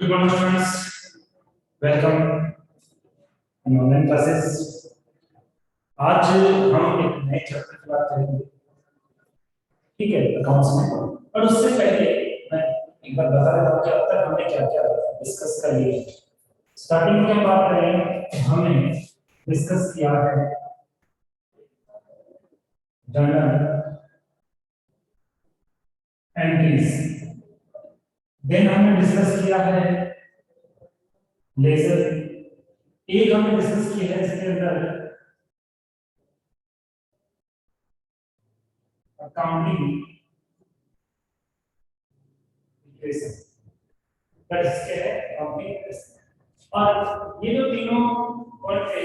Good morning, students. Welcome in online classes. आज हम एक नए चैप्टर की बात करेंगे, ठीक है, अकाउंट्स में। और उससे पहले मैं एक बार बता देता हूँ कि अब तक हमने क्या क्या डिस्कस कर लिया है। स्टार्टिंग में बात करें, हमने डिस्कस किया है जर्नल एंट्रीज, देन हमने डिस्कस किया है लेजर, एक हमने डिस्कस किया है इसके अंदर अकाउंटिंग इक्वेशन, दैट इज क्या है अकाउंटिंग इक्वेशन। और ये जो तीनों पॉइंट है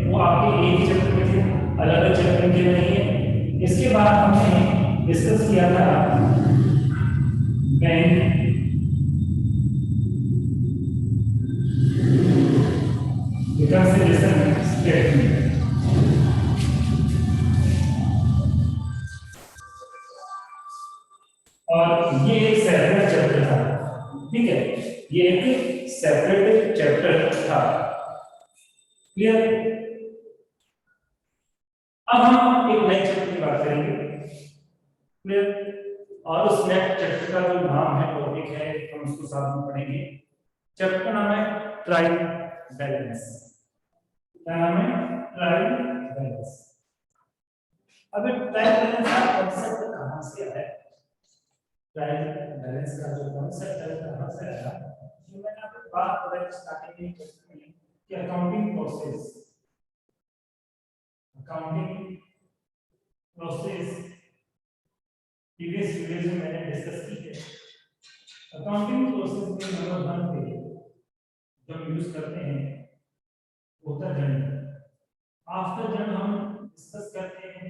वो आपके एक ही चैप्टर में थे, अलग अलग चैप्टर के नहीं है। इसके बाद हमने डिस्कस किया था बैंक रिकंसिलिएशन स्टेटमेंट, और ये एक सेपरेट चैप्टर था, ठीक है, ये एक सेपरेट चैप्टर था। क्लियर? अब हम एक नए चैप्टर की बात करेंगे। क्लियर? और उस नेक्स्ट चैप्टर का जो नाम है, टॉपिक है, हम उसको साथ में पढ़ेंगे। चैप्टर का नाम है ट्रायल बैलेंस। क्या नाम है? Trial balance. अब ट्रायल बैलेंस का कांसेप्ट कहां से आया? ट्रायल बैलेंस का जो कांसेप्ट है कहां से आया? जो मैंने आपको बात बताई स्टार्टिंग में चैप्टर में कि अकाउंटिंग प्रोसेस प्रीवियस वीडियोस में मैंने डिस्कस की है। अकाउंटिंग प्रोसेस में नंबर 1 पे जो हम यूज करते हैं होता है जर्नल। आफ्टर जर्नल हम डिस्कस करते हैं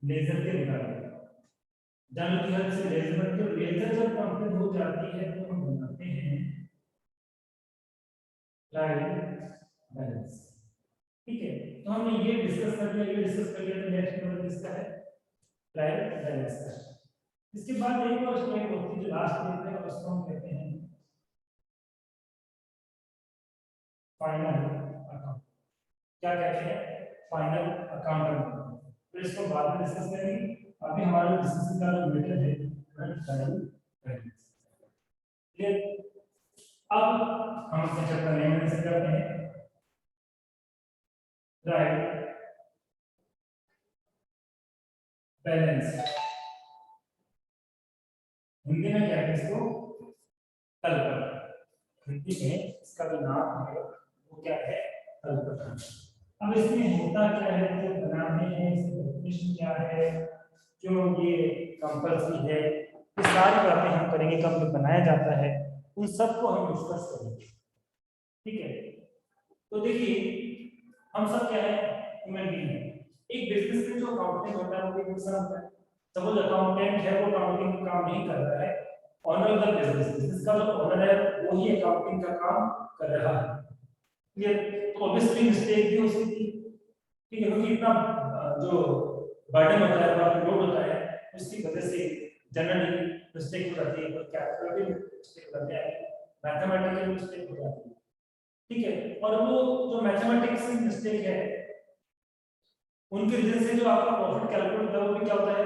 लेजर के रिगार्डिंग, जर्नल की हेल्प से लेजर बनते हैं। लेजर जब कंप्लीट हो जाती है तो हम बनाते हैं ट्रायल बैलेंस, ठीक है। तो हमने ये डिस्कस कर लिया, ये डिस्कस कर लिया, तो नेक्स्ट नंबर किसका है? ट्रायल बैलेंस का। इसके बाद एक और स्टेप होती है जो लास्ट में है, उसको हम कहते हैं फाइनल अकाउंट। क्या कहते हैं? Final account. फिर इसको बाद में डिस्कस करेंगे। अभी हमारा डिस्कशन का जो मेथड है ट्रायल बैलेंस। क्लियर? अब हम इस चैप्टर में से करते हैं ट्रायल बैलेंस। हिंदी में क्या है इसको? तल पट। हिंदी में इसका जो नाम है वो क्या है? तल पट। अब इसमें होता क्या है, जो बनाते हैं, इसकी डेफिनेशन क्या है, क्यों ये कंपल्सरी है, ये सारी बातें हम करेंगे। कब ये बनाया जाता है उन सबको हम डिस्कस करेंगे, ठीक है। तो देखिए, हम सब क्या है? ह्यूमन बीइंग है। एक बिजनेस में जो अकाउंटिंग होता है वो एक इंसान होता है। सपोज अकाउंटेंट है, वो अकाउंटिंग का काम नहीं कर रहा है, owner of the business, business का जो ऑनर है वो ही अकाउंटिंग का काम कर रहा है। क्लियर? तो ऑब्वियसली मिस्टेक भी हो सकती है, ठीक है, क्योंकि इतना जो बर्डन होता है, लोड होता है, उसकी वजह से जनरली मिस्टेक हो जाती है, कैलकुलेटिव मिस्टेक हो जाती है, मैथमेटिकल मिस्टेक हो जाती है, ठीक है। और वो जो मैथमेटिक्स मिस्टेक है उनके वजह से जो आपका प्रॉफिट कैलकुलेट होता है वो भी क्या होता है?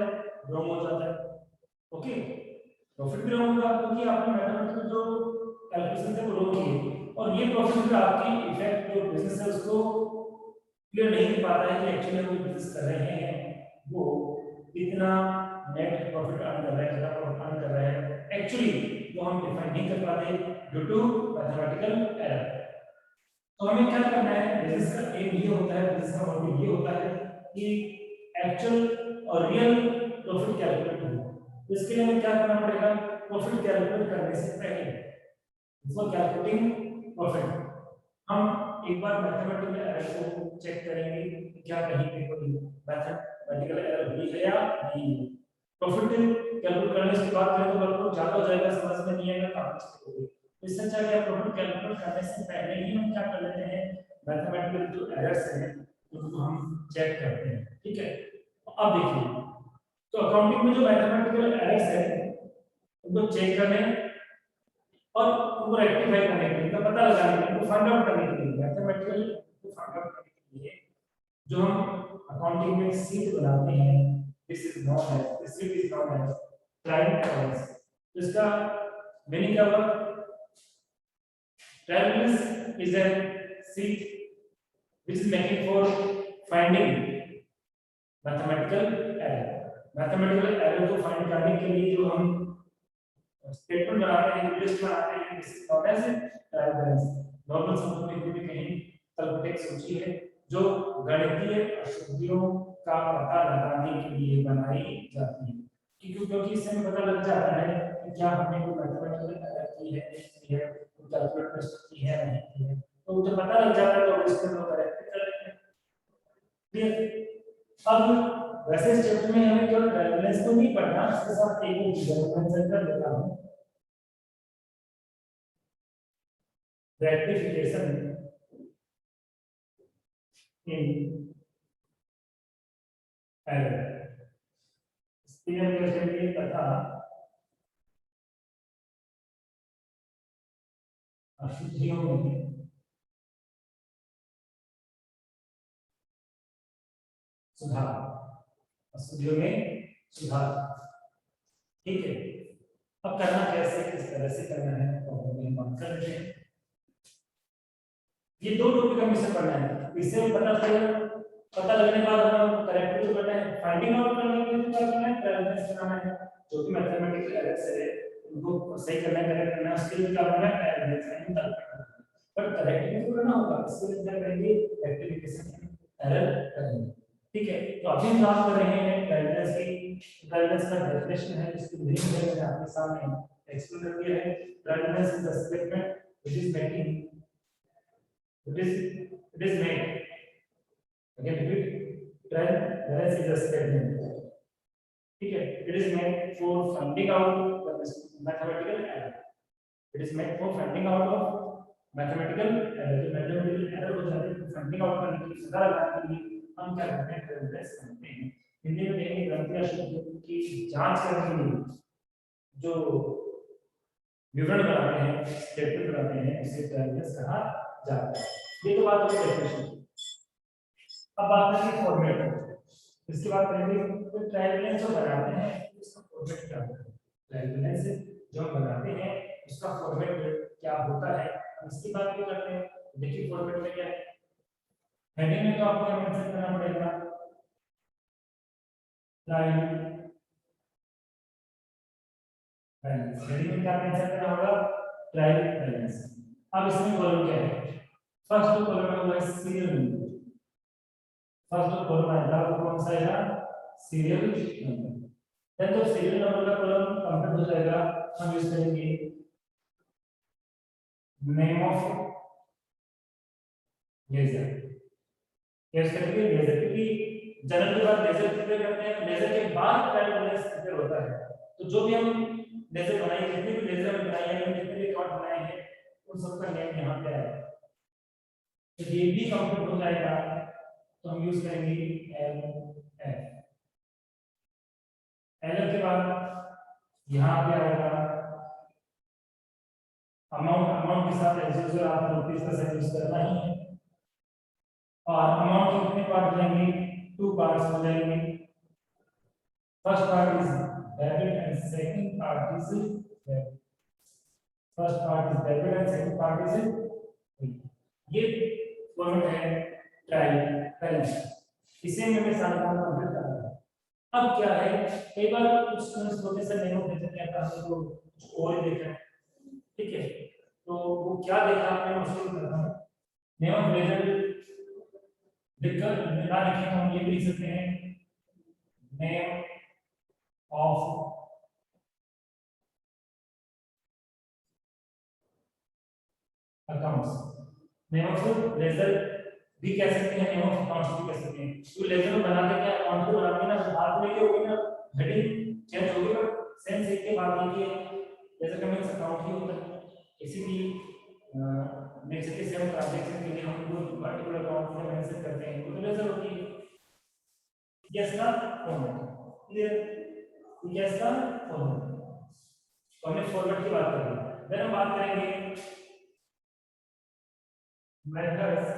रॉन्ग हो जाता है। ओके, प्रॉफिट भी रॉन्ग होगा क्योंकि आपने मैथमेटिकल जो कैलकुलेशन है वो रॉन्ग की, और ये प्रोसेस भी आपकी इफेक्ट जो बिजनेस है उसको क्लियर नहीं कर पाता है कि एक्चुअली वो बिजनेस कर रहे हैं वो कितना नेट प्रॉफिट अर्न कर रहा है, कितना प्रॉफिट अर्न कर रहा है, एक्चुअली वो हम डिफाइन नहीं कर पाते ड्यू टू मैथमेटिकल एरर। तो हमें क्या करना है? बिजनेस का एम ये होता है, बिजनेस का मोटिव ये होता है कि एक्चुअल और रियल प्रॉफिट कैलकुलेट हो। तो इसके लिए हमें क्या करना पड़ेगा? प्रॉफिट कैलकुलेट करने से पहले बिफोर कैलकुलेटिंग प्रॉफिट हम एक बार मैथमेटिकल एरर को चेक करेंगे कि क्या कहीं पे कोई मैथमेटिकल एरर हुई है या नहीं। प्रॉफिट कैलकुलेट करने के बाद करें तो बिल्कुल ज्यादा हो जाएगा, समझ में नहीं आएगा कहां मिस्टेक होगी। इससे अच्छा है प्रॉफिट कैलकुलेट करने से पहले ही हम क्या कर लेते हैं? मैथमेटिकल जो एरर्स हैं उनको हम चेक करते हैं, ठीक है। अब देखिए, तो अकाउंटिंग में जो मैथमेटिकल एरर्स है उनको चेक करने और उनको रेक्टिफाई करने के लिए, उनका पता लगाने के लिए, उनको फाइंड आउट करने के लिए, मैथमेटिकल को फाइंड आउट करने के लिए जो हम अकाउंटिंग में सीट बनाते हैं, this is known as, this sheet is known as trial balance. तो इसका मीनिंग क्या हुआ? Trial balance is a sheet which is making for finding mathematical error। mathematical error को फाइंड करने के लिए जो हम स्टेटमेंट बनाते हैं, लिस्ट बनाते हैं, this is known as trial balance. Normal शब्दों में भी कहीं तलपटे सूची है जो गणितीय अशुद्धियों का पता लगाने के लिए बनाई जाती है, क्योंकि इससे हमें पता लग जाता है कि क्या हमने कोई मैथमेटिकल एरर की है, नहीं की है, कैलकुलेट मिस्टेक की है, नहीं की है। तो मुझे पता लग जाता है तो इसको हम करेक्ट कर लेते हैं। क्लियर? अब वैसे इस चैप्टर में हमें केवल बैलेंस को नहीं पढ़ना, इसके साथ एक और चीज मेंशन कर देता हूं, रेक्टिफिकेशन इन एरर। स्पीयर के लिए तथा अशुद्धियों में सुधार, अशुद्धियों में सुधार। ठीक है, अब करना कैसे, किस तरह से करना है तो हम बात कर लेते हैं। ये दो टॉपिक हमें इसे पढ़ना है, इससे हमें पता लगने के बाद हमें करेक्ट करना है, फाइंडिंग आउट करने के लिए क्या करना है, ट्रायल करना है, जो कि मैथमेटिकल एरर्स है उनको सही करना है, करेक्ट करना है, उसके लिए क्या करना है, ट्रायल करना है। पर करेक्ट भी तो करना होगा, इसके लिए क्या करेंगे, रेक्टिफिकेशन एरर करेंगे। ठीक है, तो अभी हम बात कर रहे हैं ट्रायल्स की। ट्रायल्स का डेफिनेशन है, इसकी मीनिंग है, मैंने आपके सामने एक्सप्लेन कर दिया है। Trials is the statement which is making it is made, again repeat, trial is a statement, ठीक है, it is made for finding out the mathematical error, it is made for finding out of mathematical error। जो mathematical error हो जाती है finding out करने के लिए, सुधार करने के लिए हम क्या करते हैं, ट्रायल करते हैं। हिंदी में कहेंगे गलती या शब्दों की जांच करने के लिए जो विवरण बनाते हैं, स्टेटमेंट बनाते हैं, उसे ट्रायल कहा जाता है। ये तो बात हो गई डेफिनेशन। अब बात करेंगे फॉर्मेट, इसके बाद करेंगे तो ट्रायल बैलेंस जो बनाते हैं उसका फॉर्मेट क्या होता है, ट्रायल बैलेंस जो हम बनाते हैं उसका फॉर्मेट क्या होता है, इसकी बात भी करते हैं। देखिए फॉर्मेट में क्या है, हेडिंग में तो आपको मेंशन करना पड़ेगा ट्रायल बैलेंस, हेडिंग में क्या मेंशन करना होगा, ट्रायल बैलेंस। अब इसमें कॉलम क्या है, फर्स्ट कॉलम में होगा सीरियल नंबर, फर्स्ट कॉलम आएगा वो कौन सा आएगा, सीरियल नंबर। देन तो सीरियल नंबर का कॉलम कंप्लीट हो जाएगा, हम यूज करेंगे नेम ऑफ लेजर। कैसे करेंगे, लेजर, क्योंकि जनरल के बाद लेजर प्रिपेयर करते हैं, लेजर के बाद ट्रायल बैलेंस प्रिपेयर होता है। तो जो भी हम लेजर बनाएंगे, जितने भी लेजर हम बनाए हैं, जितने भी रिकॉर्ड बनाए हैं, उन सबका नेम यहाँ पे आएगा। तो ये भी कंप्लीट हो जाएगा तो हम यूज करेंगे एल एफ। एल के बाद यहाँ पे आएगा अमाउंट, अमाउंट के साथ एज यूजुअल आप रुपीस का साइन यूज करना ही है। और अमाउंट के कितने पार्ट लेंगे, टू पार्ट्स हो जाएंगे, first part is debit and second part is credit. First part is debit and second part is credit. ये फॉर्मेट है ट्रायल बैलेंस, इसे में सारा काम कंप्लीट कर रहा है। अब क्या है, कई बार कुछ स्टूडेंट्स होते हैं सर नेम देते हैं, कहता है तो कुछ और ही देख रहे हैं, ठीक है, तो वो क्या देखा आपने उसको करना है। नेम ऑफ लेजर लिखकर ना लिखें तो हम ये भी लिख सकते हैं name of accounts, name of ledger भी कह सकते हैं, नेम ऑफ अकाउंट्स भी कह सकते हैं। तो लेजर बना के क्या अकाउंट को बनाते हैं ना, हाथ में लेके होगी ना, हेडिंग चेंज होगी ना, सेम सीख के बात लिखिए, जैसे कि मैं अकाउंट ही होता है, किसी भी नेक्स्ट के सेम ट्रांजैक्शन के लिए हम कोई पर्टिकुलर अकाउंट में मेंशन करते हैं तो लेजर होती है। यस का फॉर्मेट क्लियर, यस का फॉर्मेट, हमने फॉर्मेट की बात कर ली। देन हम बात करेंगे methods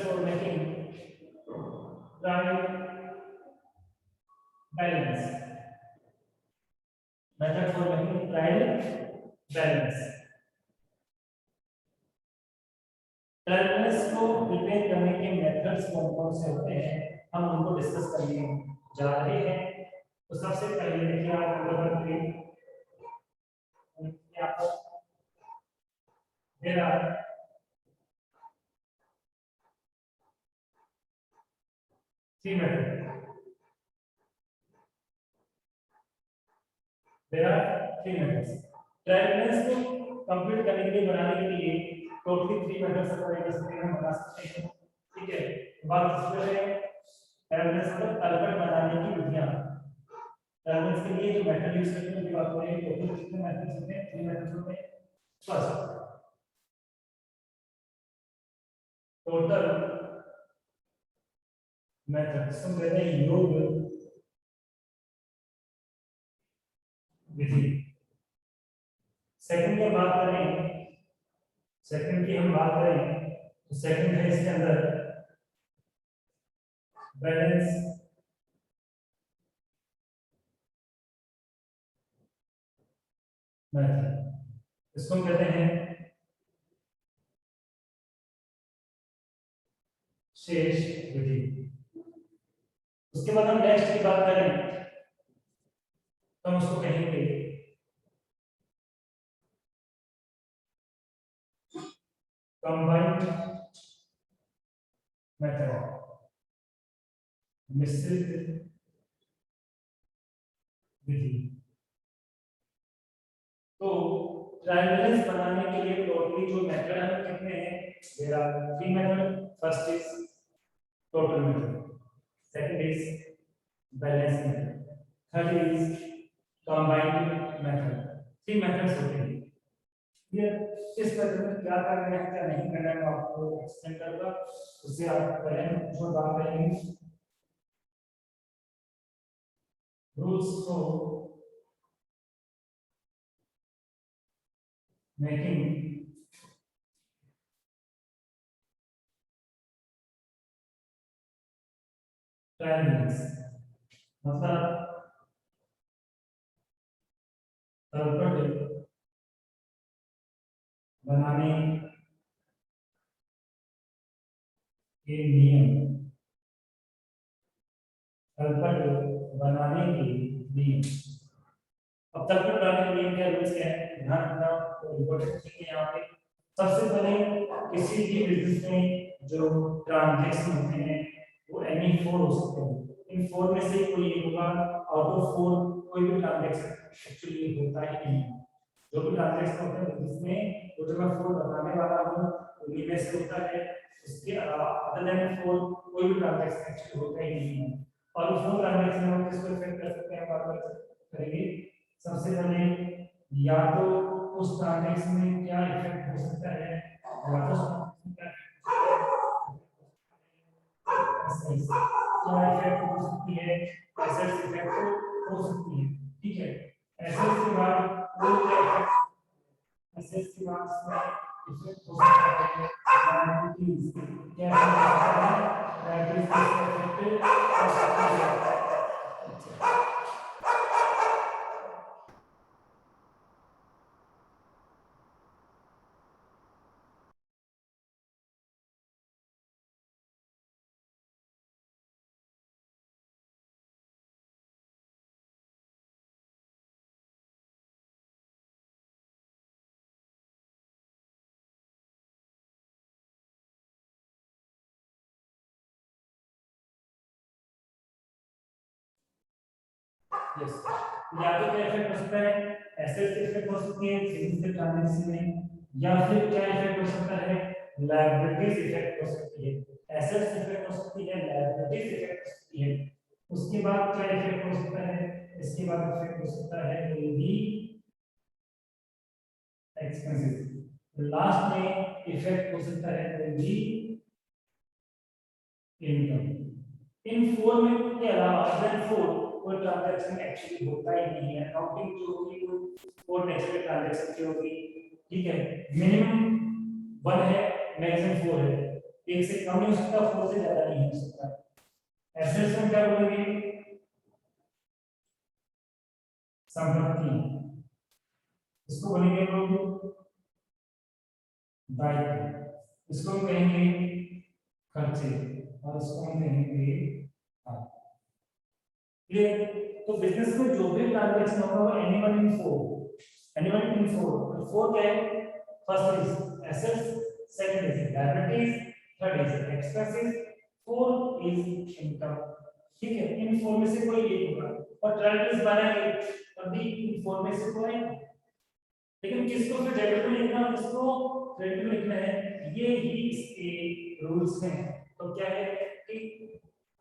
for making trial balance. Method for making trial balance. Trials को प्रिपेयर करने के मेथड्स कौन-कौन से होते हैं, हम उनको डिस्कस करने जा रहे हैं। तो सबसे पहले देखिए आप नंबर 3 आपको there are three method. There are three methods. Trials को कंप्लीट करने के लिए, बनाने के लिए टोटली 3 मेथड्स अप्लाई कर सकते हैं, हम बना सकते हैं। ठीक है, बात इसमें है ट्रायल्स को तलपट बनाने की विधियां। ट्रायल्स के लिए जो मेथड यूज करते हैं उनकी बात करें तो टोटल कितने मेथड्स होते हैं? 3 मेथड्स होते हैं। फर्स्ट, टोटल मेथड इसको कहते हैं योग विधि। सेकंड की बात करें, सेकंड की हम बात करें तो सेकंड है इसके अंदर बैलेंस मेथड। इसको हम कहते हैं शेष विधि। उसके बाद हम नेक्स्ट की बात करें तो हम उसको कहेंगे कंबाइंड मेथड, मिश्रित विधि। तो ट्रायंगल्स बनाने के लिए टोटली जो मेथड है कितने हैं? There are 3 method. First is total method, second is balance method, third is combined method. 3 methods होते हैं। ये इस मेथड में क्या करना है क्या नहीं करना है मैं आपको एक्सप्लेन करूंगा। उससे आप पहले जो बात करेंगे रूल्स फॉर मेकिंग ट्रायंगल्स। मतलब तलपट बनाने के नियम, तलपट बनाने के नियम। अब तलपट बनाने के नियम क्या रूल्स क्या है, ध्यान रखना इम्पोर्टेंट चीज है यहाँ पे। सबसे पहले किसी भी बिजनेस में जो ट्रांजैक्शन होते हैं वो एनी 4 हो सकते हैं। इन 4 में से कोई एक होगा। आउट ऑफ 4 कोई भी ट्रांजैक्शन एक्चुअली होता ही नहीं। जो भी ट्रांजैक्शन होते हैं जिसमें वो जो मैं 4 बताने वाला हूँ उन्हीं में से होता है। इसके अलावा अदर देन 4 कोई भी ट्रांजैक्शन एक्चुअली होता ही नहीं है। और उस 4 ट्रांजैक्शन में हम किसको इफेक्ट कर सकते हैं, बात करेंगे। सबसे पहले या तो उस ट्रांजैक्शन में क्या इफेक्ट हो सकता है, या तो क्या इफेक्ट हो सकती है, एसेट्स इफेक्ट हो सकती है। ठीक है, एसेट्स के बाद एसेट्स के बाद इफेक्ट हो सकता है लायबिलिटीज। क्या हो सकता है? लायबिलिटीज का इफेक्ट हो सकता है। यस, या तो क्या इफेक्ट हो सकता है, एसेट्स इफेक्ट हो सकती है फिजिकल ट्रांजैक्शन में, या फिर क्या इफेक्ट हो सकता है, लायबिलिटीज इफेक्ट हो सकती है। एसेट्स इफेक्ट हो सकती है, लायबिलिटीज इफेक्ट हो सकती है। उसके बाद क्या इफेक्ट हो सकता है, इसके बाद इफेक्ट हो सकता है कोई भी एक्सपेंसेस। लास्ट में इफेक्ट हो सकता है कोई भी इनकम। इन 4 में के अलावा अदर 4 कोई ट्रांजैक्शन एक्चुअली होता ही नहीं है। काउंटिंग जो होगी वो 4 नेचुरल ट्रांजैक्शन की होगी, ठीक है। मिनिमम 1 है, मैक्सिमम 4 है, एक से कम नहीं हो सकता, 4 से ज्यादा नहीं हो सकता। एसेट्स में क्या बोलेंगे, संपत्ति, इसको बोलेंगे लोग दायित्व, इसको हम कहेंगे खर्चे, और इसको हम कहेंगे आय। क्लियर? तो बिजनेस में जो भी ट्रांजैक्शन होगा वो एनीवन इन 4 4 क्या है, first is assets, second is liabilities, third is expenses, fourth is income. ठीक है, इन 4 में से कोई एक होगा, और ट्रायंगल्स बनाएंगे तभी इन 4 में से कोई, लेकिन किसको फिर डेबिट में लिखना है, किसको क्रेडिट में लिखना है, ये ही इसके रूल्स हैं। तो क्या है कि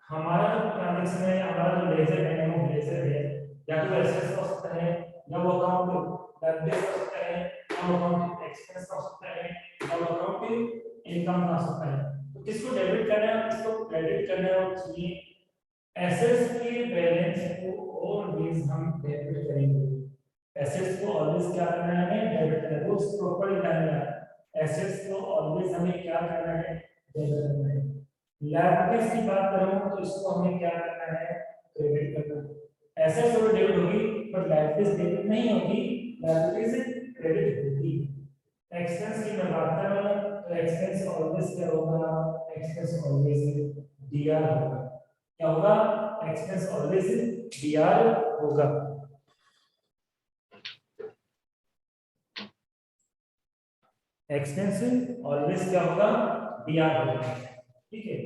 हमारा जो ट्रांजैक्शन है, हमारा जो लेजर है वो लेजर है, या तो एसेट्स हो सकता है, या वो अकाउंट लायबिलिटीज हो सकता है, या वो अकाउंट एक्सपेंस हो सकता है, या वो अकाउंट इनकम हो सकता है। तो किसको डेबिट करना है, किसको क्रेडिट करना है, और चाहिए एसेट्स के बैलेंस को ऑलवेज हम डेबिट करेंगे। एसेट्स को ऑलवेज क्या करना है, डेबिट करना है। रूल्स प्रॉपर लिखना है, एसेट्स को ऑलवेज हमें क्या करना है, डेबिट करना है। लायबिलिटीज की बात करूं तो इसको हमें क्या करना है, क्रेडिट करना है। एसेट्स तो डेबिट होगी, पर लायबिलिटीज डेबिट नहीं होगी, लायबिलिटीज क्रेडिट होगी। एक्सपेंस की मैं बात कर रहा हूं तो एक्सपेंस ऑलवेज क्या होगा, एक्सपेंस ऑलवेज डीआर होगा। क्या होगा, एक्सपेंस ऑलवेज डीआर होगा। एक्सपेंस ऑलवेज क्या होगा, डीआर होगा, ठीक है।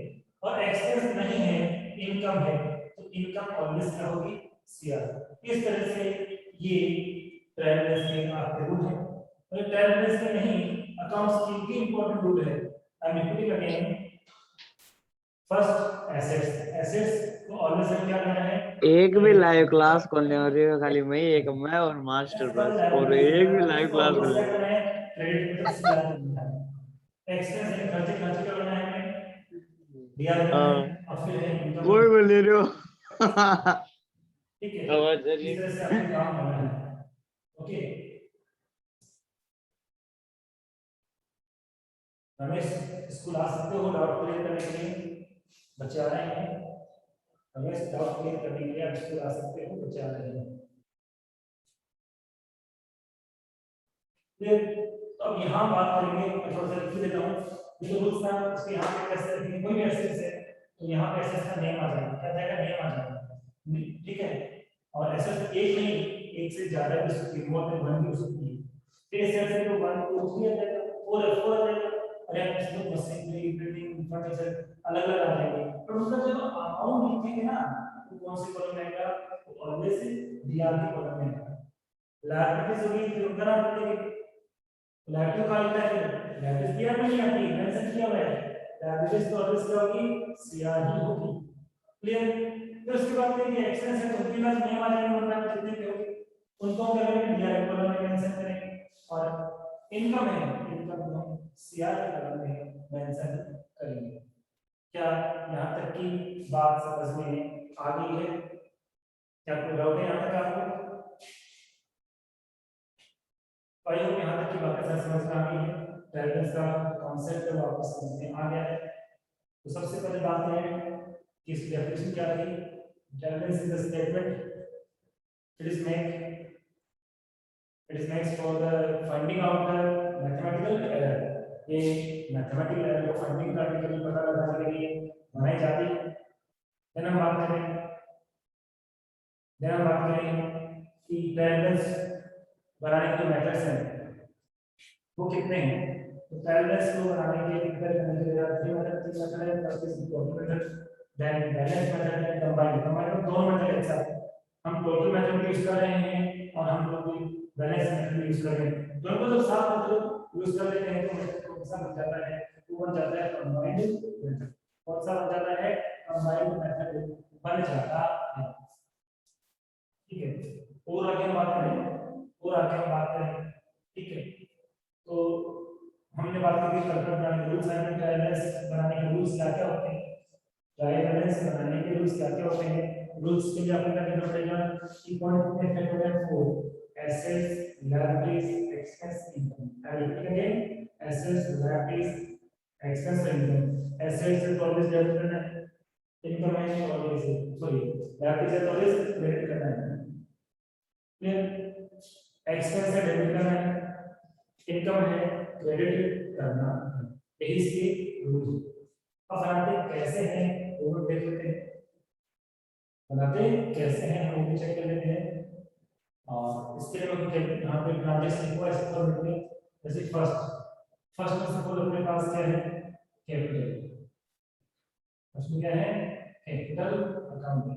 और एक्सपेंस नहीं है, इनकम है, तो इनकम ऑलवेज क्या होगी, सीआर। इस तरह से ये ट्रायल बेस के आपके रूल है। और ट्रायल बेस में नहीं, अकाउंट्स की भी इंपॉर्टेंट रूल है। I am repeating again, first assets, assets को ऑलवेज हम क्या करना है, एक भी लाइव क्लास खोलने हो रही है खाली मैं और मास्टर बस, और एक भी लाइव क्लास खोलने क्या करना है, क्रेडिट में सीआर करना है। एक्सपेंस है, खर्चे खर्चे का करना है, डीआर करना है, और फिर है इनकम। कोई बोल ले रहे हो ठीक है, समझ इस रही तरह से आपको काम करना है। ओके, रमेश स्कूल आ सकते हो डाउट क्लियर करने के लिए, बच्चे आ रहे हैं। रमेश डाउट क्लियर करने के लिए आप स्कूल आ सकते हो, बच्चे आ रहे हैं। फिर तो अब यहाँ बात करेंगे, मैं थोड़ा सा लिख देता हूँ। ये रूल्स था, इसके यहाँ पे कैसे लिखेंगे, कोई भी एसेट्स है तो यहाँ पे एसेट्स का नेम आ जाएगा, क्या जाएगा, नेम आ जाएगा, ठीक है। और एसेट्स एक नहीं, एक से ज्यादा भी सकती है, मोर देन 1 भी हो सकती है। फिर एसेट्स है तो 1 2 3 आ जाएगा, 4 है 4 आ जाएगा, और यहाँ पे इसमें मशीनरी, बिल्डिंग, फर्नीचर अलग अलग आ जाएंगे। पर उनका जब अमाउंट लिखेंगे ना, तो कौन से कॉलम में आएगा, तो ऑलवेज डीआर के कॉलम में आएगा। लायबिलिटीज होगी फिर उनका नाम लिखेंगे, लाइटिव का लिखा है, लाइटिव दिया नहीं आती, मेंशन किया हुआ है, लाइटिव तो ऑलवेज क्या होगी, सीआर ही होगी। क्लियर? फिर उसके बाद देखिए एक्सपेंस है तो उनके पास नेम आ जाएगा, मतलब जितने भी होंगे उनको हम करेंगे डीआर कॉलम में मेंशन करेंगे, और इनकम है, इनकम को सीआर के कॉलम में मेंशन करेंगे। क्या यहां तक की बात समझ में आ गई है? क्या कोई डाउट है यहां तक आपको? आई होप यहाँ तक की बातें समझ में आ गई है, ट्रायंगल्स का कॉन्सेप्ट है वो आपको समझ में आ गया है। तो सबसे पहले बात है कि इसकी डेफिनेशन क्या थी। Triangles is the statement it is makes for the finding out the mathematical error. ये मैथमेटिकल एरर को फाइंडिंग करने के लिए, पता लगाने के लिए बनाई जाती है। देन हम बात करें कि ट्रायंगल्स बनाने के मेथड्स हैं वो कितने हैं। तो पैरेलल्स को बनाने के लिए मेथड करने के लिए थ्री मेथड, तीन मेथड है, first is total method, then balance method and combined. Combined दोनों मेथड एक साथ, हम टोटल मेथड यूज कर रहे हैं और हम लोग बैलेंस मेथड यूज कर रहे हैं। दोनों को जब साथ मेथड यूज कर लेते हैं तो मेथड कौन सा बन जाता है, वो बन जाता है कंबाइंड मेथड। कौन सा बन जाता है, कंबाइंड मेथड बन जाता है। ठीक है, और आगे हम बात करें, ठीक है। तो हमने बात की थी कल्पना बनाने के रूल्स, एंड ट्रायल बैलेंस बनाने के रूल्स क्या क्या होते हैं, ट्रायल बैलेंस बनाने के रूल्स क्या क्या होते हैं, रूल्स के लिए आपको क्या करना पड़ेगा कि कौन कितने फैक्टर है 4 assets liabilities expense income I repeat again assets liabilities expense income assets is always debit करना है इनकम है always sorry liabilities is always credit करना है फिर एक्सपेंस है डेबिट करना है इनकम है क्रेडिट करना है यही इसके रूल अब बनाते कैसे हैं वो लोग देख लेते हैं बनाते कैसे हैं हम भी चेक कर लेते हैं और इसके लिए हम यहाँ पे ट्रांजेक्शन लिखो ऐसे फॉर लिखते हैं जैसे फर्स्ट में सपोज अपने पास क्या है कैपिटल उसमें क्या है कैपिटल अकाउंट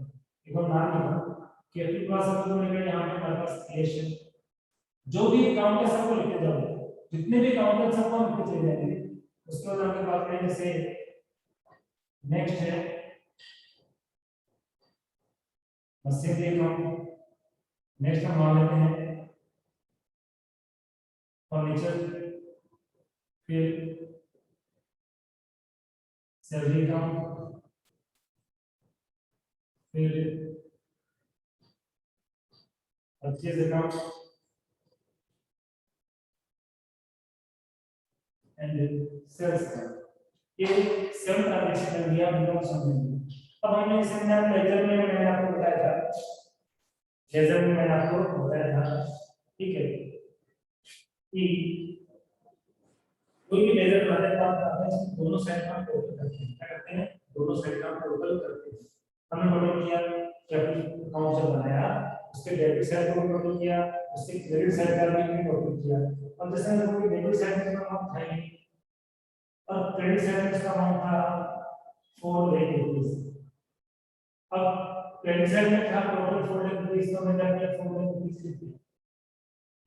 एक और नाम लिखो कैपिटल पास सपोज लिखा यहाँ पे हमारे पास कैश है जो भी अकाउंट है सबको लिखते जाओ जितने भी अकाउंट है सबको हम लिखते चले जाएंगे उसके बाद हम बात करें जैसे नेक्स्ट है मशीनरी अकाउंट नेक्स्ट हम मान लेते हैं फर्नीचर फिर सैलरी अकाउंट फिर purchase account and sales account ये 7 ट्रांजैक्शन कर दिया हम लोग समझेंगे अब हमने इसे लेजर में मैंने आपको बताया था लेजर में मैंने आपको बताया था ठीक है कि कोई भी लेजर बनाते हैं तो आप इसमें दोनों साइड का टोटल करते हैं क्या करते हैं दोनों साइड का टोटल करते हैं हमने टोटल किया कैपिटल अकाउंट से बनाया उसके डेबिट साइड को टोटल किया उसके क्रेडिट साइड का भी टोटल किया और जैसे हम कोई डेबिट साइड का अमाउंट था और क्रेडिट साइड का अमाउंट था 4 लाख रुपीस अब क्रेडिट साइड में था टोटल 4 लाख रुपीस तो मैंने क्या 4 लाख रुपीस लिख दिया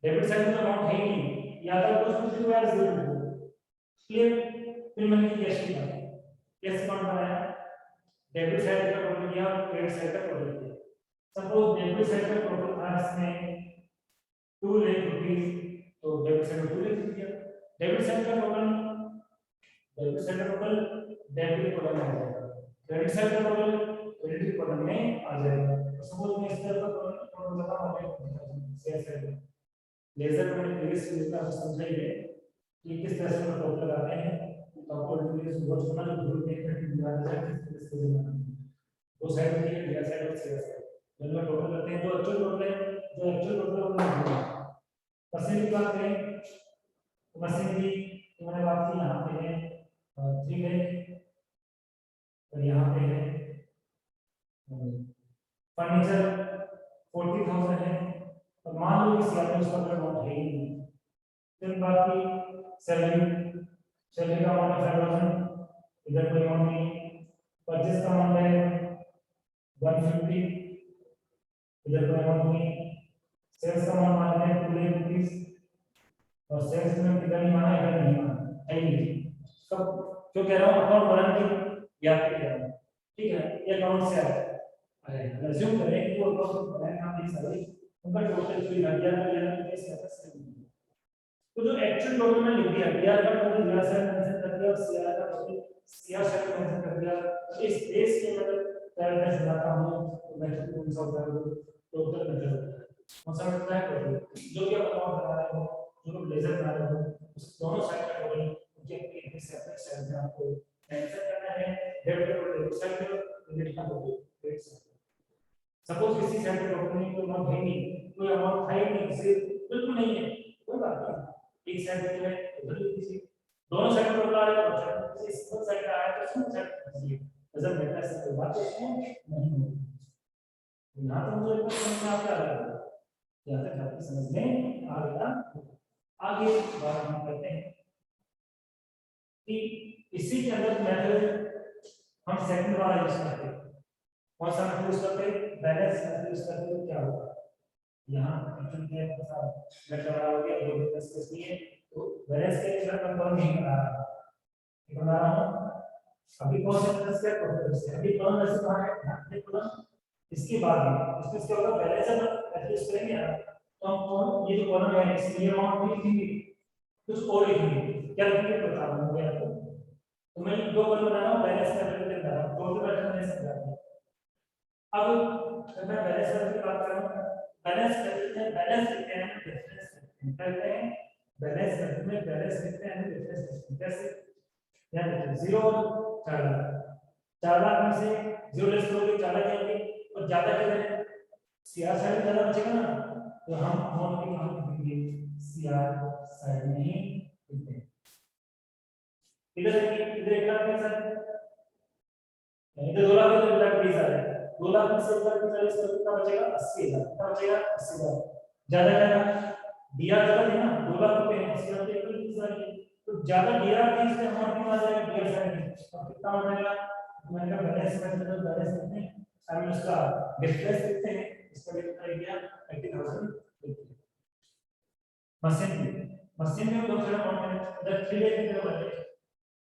डेबिट साइड में अमाउंट है ही नहीं या तो कुछ भी यार जीरो क्लियर फिर मैंने कैश लिखा कैश अकाउंट बनाया डेबिट साइड का टोटल किया और क्रेडिट साइड का टोटल किया सपोज डेबिट साइड का टोटल था इसमें 2 लाख रुपीस तो डेबिट साइड में 2 लाख लिख दिया डेबिट साइड का टोटल डेबिट कॉलम में आ जाएगा क्रेडिट साइड का टोटल क्रेडिट कॉलम में आ जाएगा तो सपोज मैं इस तरह का टोटल लगा हमें शेयर साइड लेजर में प्रीवियस वीडियो में आपको समझाइए कि किस तरह से हम टोटल लगाते हैं तो आपको इंटरफेस बहुत सुना जो ग्रुप में दिया जाता है किस तरह से बनाना है दो साइड में है लिया साइड और शेयर साइड जब हम टोटल करते हैं जो एक्चुअल टोटल है जो एक्चुअल टोटल है मशीन की बात करें तो मशीन की मैंने बात की यहाँ पे है 3 लाख और यहाँ पे है फर्नीचर 40,000 है और मान लो कि सैलरी उसका अमाउंट है ही नहीं फिर बात की सैलरी का अमाउंट है 5,000 इधर कोई अमाउंट नहीं परचेज का अमाउंट है 150 इधर कोई अमाउंट नहीं सेल्स का अमाउंट माना है 2 लाख रुपीस और सेल्स में कितना नहीं माना है नहीं माना है ही नहीं सब जो कह रहा हूँ अकाउंट बनाने की याद कह रहा हूँ ठीक है ये अकाउंट से आएगा अज्यूम करें कि वो अकाउंट बनाया ना ये सारी उनका टोटल जो दिया गया है कैसे कैसे तो जो एक्चुअल टोटल में लिख दिया बीआर का टोटल बीआर से मेंशन कर दिया और सीआर का टोटल सीआर से मेंशन कर दिया इस बेस के मतलब पैरामीटर्स बनाता हूं तो मैं कौन सा होता है टोटल मेथड होता है कौन सा मेथड है टोटल जो भी आप अकाउंट बना रहे हो जो लोग लेजर बना रहे हो उस दोनों साइड का टोटल उनके अपने सेपरेट साइड में आपको मेंशन करना है डेबिट और क्रेडिट साइड में क्रेडिट का टोटल क्रेडिट साइड सपोज किसी साइड पे टोटल नहीं तो अमाउंट है नहीं कोई अमाउंट है नहीं किसी बिल्कुल नहीं है कोई बात नहीं एक साइड पे है उधर किसी दोनों साइड पर आ रहा है तो किसी सिंगल साइड का आया तो सिंगल साइड पर कीजिए नजर बेटा से कोई बात नहीं होगी यहां तो मुझे एक समझ में आता है यहां तक आपकी समझ में आ गया आगे बात हम करते हैं कि इसी के अंदर मेथड हम सेकंड वाला यूज करते हैं कौन सा मेथड यूज करते हैं बैलेंस मेथड यूज करते हैं क्या होगा यहाँ फंक्शन के साथ मैं कर रहा हूँ कि 2 प्लस नहीं है तो बैलेंस के लिए मैं कॉलम नहीं बना रहा हूँ बना रहा हूँ अभी कौन सा प्लस क्या कॉलम से अभी कॉलम ऐसे कहां है यहाँ कॉलम इसके बाद में इसमें क्या होगा बैलेंस अब एडजस्ट करेंगे तो हम कौन ये जो कॉलम है इसलिए अमाउंट भी लिखेंगे कुछ और लिखेंगे क्या लिखेंगे बता रहा हूँ मैं आपको तो मैं 2 कॉलम बना रहा हूँ बैलेंस का टोटल बना रहा हूँ टोटल बैलेंस मैंने समझा दिया अब जब मैं बैलेंस वर्ग की बात करूं, बैलेंस करते हैं, बैलेंस लिखते हैं, डिफरेंस करते हैं, बैलेंस वर्ग में बैलेंस लिखते हैं, डिफरेंस कैसे, ध्यान रखिए 0 और 4 लाख, 4 लाख में से 0 लेस करोगे 4 लाख जाएंगे, और ज्यादा किधर है, सीआर साइड में ज्यादा बचेगा ना, तो हम अमाउंट की हम लिखेंगे सीआर साइड में ही लिखते हैं। इधर 1 लाख के साथ इधर 2 लाख, इधर 2 लाख 20 आ रहा है, 2 लाख में से 1 लाख 40 तो कितना बचेगा, 80,000, कितना बचेगा 80,000, ज्यादा ज्यादा डीआर ज्यादा है ना, 2 लाख रुपए है, 80,000 पे 20 आ रही है, तो ज्यादा डीआर थी इसलिए अमाउंट कितना आ जाएगा, डीआर साइड में, और कितना हो जाएगा, मैंने कहा बैलेंस में तो बैलेंस लिखते हैं, हम उसका डिफरेंस लिखते हैं, इसका भी कितना लिख दिया 80,000 लिख दिया। मशीन में दो तरह अमाउंट है, इधर 3 लेते हैं वाले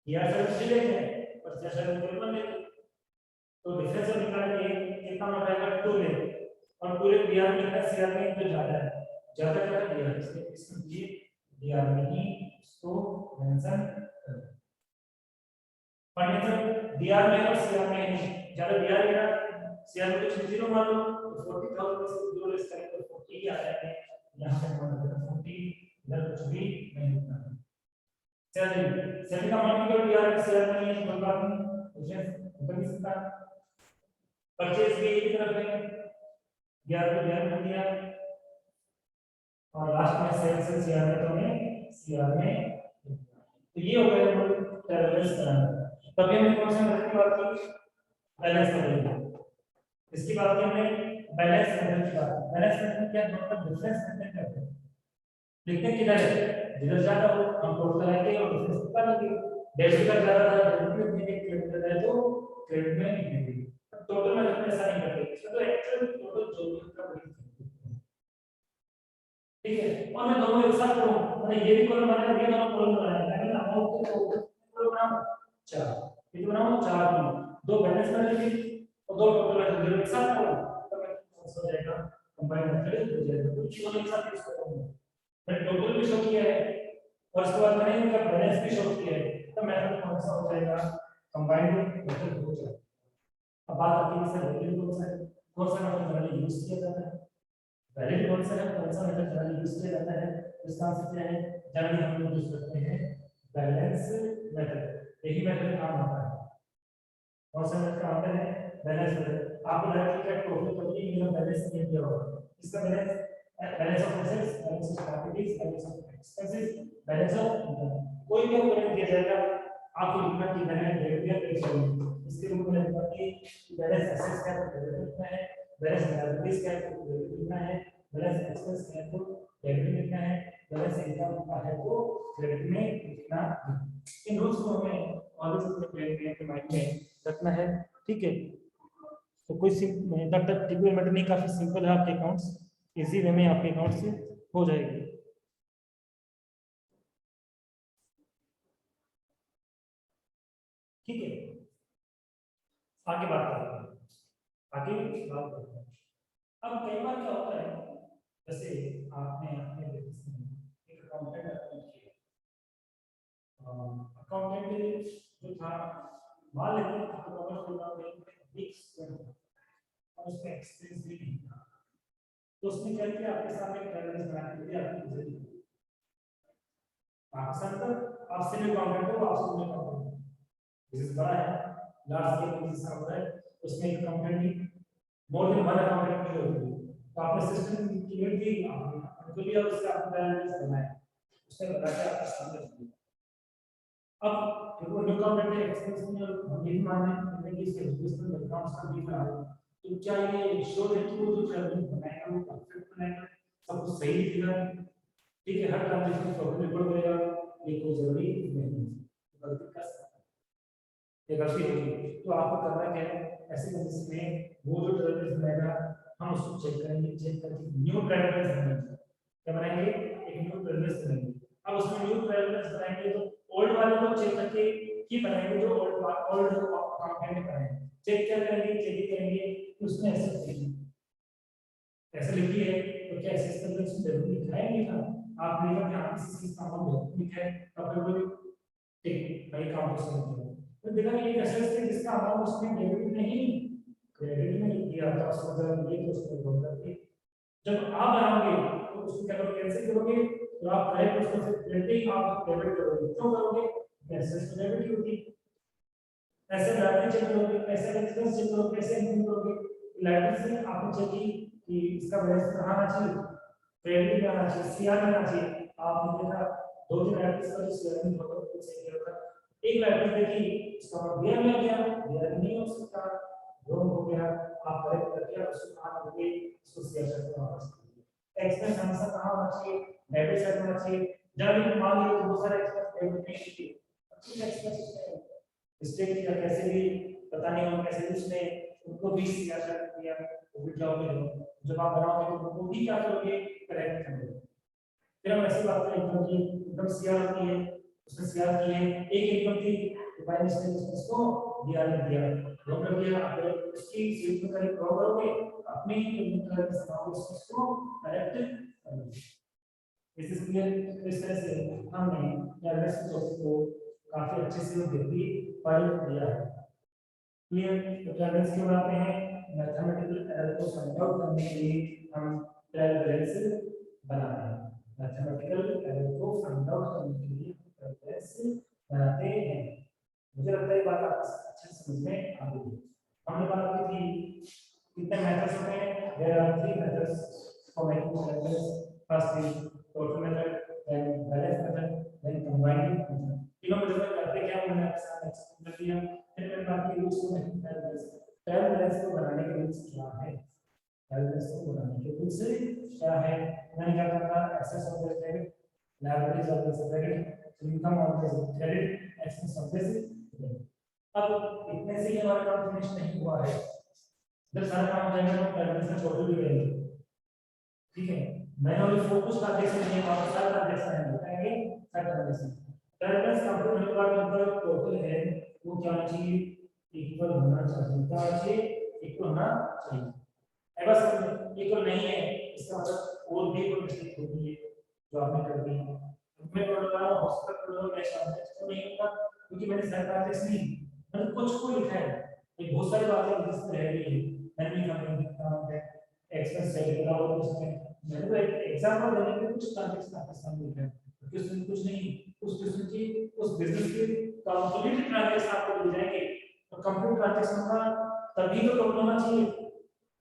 डीआर साइड 3 लेते हैं और जैसा साइड 1 लेते हैं, तो डिफरेंस जब निकालेंगे कितना हो जाएगा 2 ले, और 2 ले डीआर में लिखा सीआर में तो ज्यादा है, ज्यादा ज्यादा डीआर, इसलिए इसमें ये डीआर में ही इसको मेंशन करें। फर्नीचर डीआर में और सीआर में नहीं, ज्यादा डीआर लेना, सीआर में कुछ 0 मान लो तो 40,000 में से 0 लेस करें तो 40 ही आ जाएंगे, यहां पे मान लो 40, इधर कुछ भी नहीं लिखना है। चलिए सभी का मान लो डीआर में सीआर में नहीं, कोई बात नहीं, मुझे ऊपर नहीं सकता, परचेज भी एक तरफ है, 11 कर दिया, और लास्ट में सेल्स सीआर में तो हमें सीआर में, तो ये हो गया ट्रेवल्स बनाना। तभी हमने कौन सा मेथड की बात की, बैलेंस मेथड, इसकी बात की हमने बैलेंस मेथड की बात, बैलेंस मेथड क्या है, मतलब डिफरेंस मेथड करते हैं, लिखते किधर है, जिधर ज्यादा हो हम टोटल लगाएंगे और डिफरेंस निकाल लेंगे, डेबिट का ज्यादा था डेबिट में लिखेंगे, क्रेडिट का है तो क्रेडिट में लिखेंगे, टोटल में हम ऐसा नहीं करते, इसमें तो एक्चुअल टोटल जो भी होगा वही लिखेंगे, ठीक है, और मैं दोनों एक साथ करूं, मैंने ये भी कॉलम बनाया, ये दोनों कॉलम बनाया, मैंने अमाउंट के कॉलम बनाऊं 4, ये बनाऊं 4 कॉलम, 2 बैलेंस मेथड और 2 टोटल मेथड एक साथ करूं, तो मैं हो जाएगा कंबाइंड मेथड हो जाएगा, कुछ चीजों एक साथ यूज करूंगा, मैंने टोटल भी शो किया है और उसके बाद मैंने इनका बैलेंस भी शो किया है, तो मेथड कौन सा हो जाएगा, कंबाइंड मेथड हो जाएगा। अब बात आती है सर वैल्यू कौन सा मेथड जनरली यूज किया जाता है, वैल्यू कौन सा है, कौन सा मेथड जनरली यूज किया जाता है, इसका आंसर क्या है, जनरली हम लोग यूज करते हैं बैलेंस मेथड, यही मेथड काम आता है, कौन सा मेथड काम आता है, बैलेंस मेथड। आपको डायरेक्टली क्या टोटल करके ये बैलेंस नहीं दिया होगा, इसका balance balance of assets, balance of liabilities, balance of expenses, balance of income, कोई भी बैलेंस दिया जाएगा आपको लिखना कि मैंने डेबिट या क्रेडिट किया, इसके रूप में लिखना कि बैलेंस एसेट्स क्या है डेबिट लिखना है, बैलेंस लायबिलिटीज क्या है डेबिट लिखना है, बैलेंस एक्सपेंस क्या है तो डेबिट लिखना है, बैलेंस इनकम का है तो क्रेडिट में लिखना है। इन रूल्स को हमें ऑलवेज अपने माइंड में रखना है, ठीक है। तो कोई ट्रिपल मेथड नहीं, काफी सिंपल है, आपके अकाउंट्स इजी वे में आपके अकाउंट से हो जाएगी। ठीक है, आगे बात करते हैं, आगे बात करते हैं। अब कई बार क्या होता है, जैसे आपने अपने बिजनेस में एक अकाउंटेंट अपॉइंट किया, अकाउंटेंट जो था मान लेते हैं आपको कवर करना है बिग स्पेंड और उसका एक्सपेंस भी नहीं था, तो उसने क्या किया, आपके सामने एक ट्रेवल्स बना के दिया, आपकी विजिट आपके साथ आपसे भी अकाउंटेंट हो, आपसे भी अकाउंटेंट, बिजनेस बड़ा है, लार्ज स्केल बिजनेस होता है, उसमें एक अकाउंटेंट की मोर देन वन अकाउंटेंट की होती है, तो आपने सिस्टम क्रिएट की, आपने लिया, उसका आपका बैलेंस बनाया, उसने बता के आपके सामने रख दिया। अब देखो न्यू अकाउंटेंट एक्सपेंस में हम ये मानने कि इसके बिजनेस में अकाउंट्स का दिख रहा है, तो क्या ये श्योर है कि वो जो ट्रेवलिंग बनाएगा वो परफेक्ट बनाएगा, सब कुछ सही दिखेगा, ठीक है, हर ट्रांजैक्शन प्रॉपर रिकॉर्ड करेगा, ये कोई जरूरी नहीं है, गलती कर सकता है, ये गलती होगी, तो आपको करना क्या है, ऐसे केसेस में वो जो ट्रेवल्स बनाएगा हम उसको चेक करेंगे, चेक करके न्यू ट्रेवल्स बनाएंगे, क्या बनाएंगे, एक न्यू ट्रेवल्स बनाएंगे। अब उसमें न्यू ट्रेवल्स बनाएंगे तो ओल्ड वाले को चेक करके ही बनाएंगे, जो ओल्ड अकाउंटेंट ने बनाए, चेक क्या करेंगे, चेक करेंगे कि उसने ऐसे लिखी है, तो क्या ऐसे करके उसमें जरूर लिखा है, नहीं था, आप नहीं कि आप किसी चीज का अमाउंट लिखा है तो फिर वो ठीक भाई काम तो समझ लो, तो देखा कि एक एसेट है जिसका अमाउंट उसने डेबिट नहीं क्रेडिट में लिख दिया तो उसका मतलब ये तो उसको बोल करके जब आप बनाओगे तो उसको क्या करोगे, कैसे करोगे, तो आप करेक्ट उसको से क्रेडिट आप डेबिट करोगे, क्यों करोगे, एसेट्स तो डेबिट होती है, ऐसे लाइबिलिटी चेक करोगे, ऐसे एक्सपेंस चेक करोगे, कैसे इनकम करोगे, लाइबिलिटी से आपने चेक की कि इसका बैलेंस कहां आना चाहिए, क्रेडिट में आना चाहिए, सीआर में आना चाहिए, आपने देखा दो तीन लाइबिलिटीज का जो सीआर में होता है उसे क्या होता है, एक लाइबिलिटी देखी उसका मतलब में गया दिया नहीं हो सकता, रॉन्ग हो गया, आप करेक्ट करके उसको कहां रखोगे, उसको सीआर करके वापस एक्सपेंस हमेशा कहां होना चाहिए, डेबिट साइड होना चाहिए, जब भी मान लो बहुत सारे एक्सपेंस डेबिट नहीं किए, अच्छी एक्सपेंस स्टेट या कैसे भी पता नहीं हम कैसे उसने उनको भी सीआर कर दिया, वो भी जॉब में जब आप बनाओगे तो वो भी क्या करोगे, करेक्ट करोगे, फिर हम ऐसी बात करें इनकम की, इनकम सीआर होती है, उसमें सीआर की है, एक इनकम थी तो बाय मिस्टेक उसको दिया नहीं दिया, ड्रॉप कर दिया, आप इसकी सीट में करेक्ट ड्रॉप करोगे, अपनी इनकम करेक्ट समाओगे उसको करेक्ट करोगे, इस क्लियर, इस तरह से हमने एवरेज टॉपिक को काफी अच्छे से देखी फाइल किया है, क्लियर, तो ट्रायल्स क्यों बनाते हैं, मैथमेटिकल एरर को फाइंड आउट करने के लिए हम ट्रायल बैलेंस बनाते हैं, मैथमेटिकल एरर को फाइंड आउट करने के लिए ट्रायल बैलेंस बनाते हैं, मुझे लगता है ये बात आपको अच्छे से समझ में आ गई, हमने बात की थी कितने मेथड्स होते हैं, there are 3 methods for making trial balance, first is total method, then balance method, then combined method, तीनों मेथड करते क्या मैंने आपके साथ एक्सप्लेन कर दिया, फिर मैंने बात की रूल्स को नहीं ट्रायल बैलेंस को बनाने के रूल्स क्या है, ट्रायल बैलेंस को बनाने के रूल्स क्या है, मैंने क्या कहा excess of the credit, liabilities of the credit, income of the credit, expense of the credit, अब इतने से ही हमारा काम फिनिश नहीं हुआ है, जब सारा काम हो जाएगा तो ट्रायल बैलेंस में टोटल भी रहेंगे, ठीक है, मैंने अभी फोकस ट्रांजैक्शन नहीं है और सारा ट्रांजैक्शन है बताएंगे सारा ट्रांजैक्शन ट्रायल बैलेंस कंप्लीट होने के बाद मतलब टोटल है वो क्या होना चाहिए, इक्वल होना चाहिए, क्या होना चाहिए, इक्वल होना चाहिए, है बस इक्वल नहीं है इसका मतलब और भी कोई मिस्टेक होती है जो आपने कर दी, मैं बोल रहा हूं हॉस्पिटल में ट्रांजैक्शन नहीं होगा क्योंकि मैंने सारा ट्रांजैक्शन नहीं मतलब कुछ को लिखा है, ये बहुत सारी बातें जिस पर रह गई है, मैंने कंपनी का है एक्सपेंस सेट करा और उसमें मैंने तो एक एग्जांपल देने के लिए कुछ ट्रांजैक्शन आपके सामने लिखा है, क्वेश्चन कुछ नहीं, उस क्वेश्चन की उस बिजनेस के कंप्लीट ट्रांजैक्शन आपको मिल जाएंगे, तो कंप्लीट ट्रांजैक्शन का तभी तो टोटल होना चाहिए,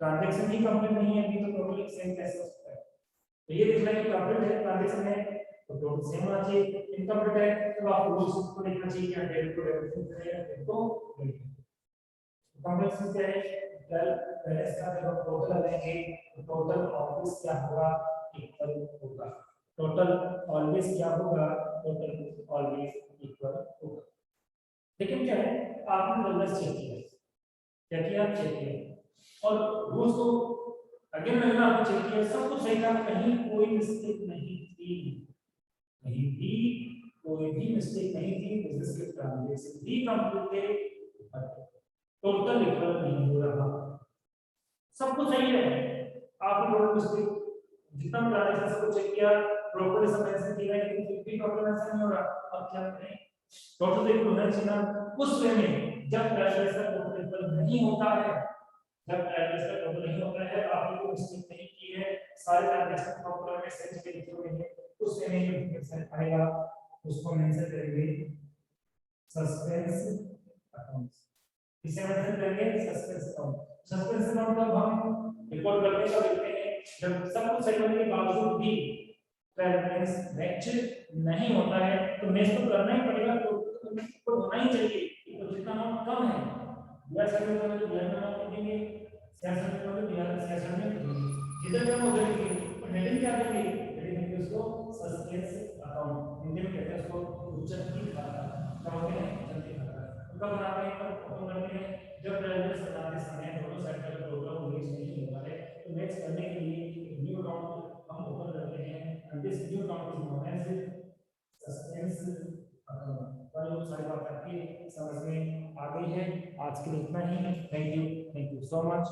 ट्रांजैक्शन ही कंप्लीट नहीं है अभी तो टोटल सेम कैसे हो सकता है, तो ये देखना है कि कंप्लीट ट्रांजैक्शन है तो टोटल सेम होना चाहिए, इनकम्प्लीट है तो आप रूल्स को देखना चाहिए कि डेबिट को डेबिट करेगा डेबिट को क्रेडिट, कंप्लेक्स क्या है, ट्रायल बैलेंस का जब हम टोटल लेंगे तो टोटल ऑलवेज क्या होगा, इक्वल होगा, टोटल ऑलवेज क्या होगा, टोटल ऑलवेज इक्वल होगा, लेकिन क्या है आपने रूल्स चेक किया, क्या किया चेक किया और रूल्स को अगेन मैंने आपको चेक किया सब कुछ सही था, कहीं कोई मिस्टेक नहीं थी, कहीं भी कोई भी मिस्टेक नहीं थी, बिजनेस के ट्रांजैक्शन भी कंप्लीट टोटल इक्वल नहीं हो रहा, सब कुछ सही है, आपने टोटल मिस्टेक जितना ट्रांजैक्शन सब कुछ चेक किया प्रॉपर्टी सब मेंशन किया है लेकिन फिर भी टोटल मेंशन नहीं हो रहा, अब क्या करें, टोटल इक्वल होना चाहिए उस वे में जब ट्रांजैक्शन टोटल इक्वल नहीं होता है, जब ट्रांजैक्शन टोटल नहीं होता है आपने कोई मिस्टेक नहीं की है, सारे ट्रांजैक्शन टोटल में सेंस के लिखे हुए हैं, उस वे में इंडिकेशन आएगा, उसको मेंशन करेंगे सस्पेंस अकाउंट, इसे मेंशन करेंगे सस्पेंस अकाउंट, सस्पेंस अकाउंट तब हम रिपोर्ट करने का देखते हैं जब सब कुछ सही होने के बावजूद भी बैलेंस मैच नहीं होता है तो मैच तो करना ही पड़ेगा, तो होना ही चाहिए, तो जितना अमाउंट कम है बियर सर्वे वाले तो बियर में अमाउंट देंगे, शेयर सर्वे वाले बियर शेयर सर्वे में देंगे, जिधर कम हो जाएगी तो हेडिंग क्या देंगे, हेडिंग देंगे उसको सस्पेंस अकाउंट, हिंदी में कहते हैं उसको उच्चत की खाता, क्या होते हैं उच्चत की खाता, उनका बनाते हैं कब ओपन करते हैं जब बैलेंस बनाते समय दोनों साइड का प्रोग्राम मैच नहीं होता है, तो मैच करने के लिए एक न्यू अकाउंट हम ओपन करते हैं and this new account is known as suspense account, तो सारी बात आपकी समझ में आ गई है, आज के लिए इतना ही, थैंक यू सो मच।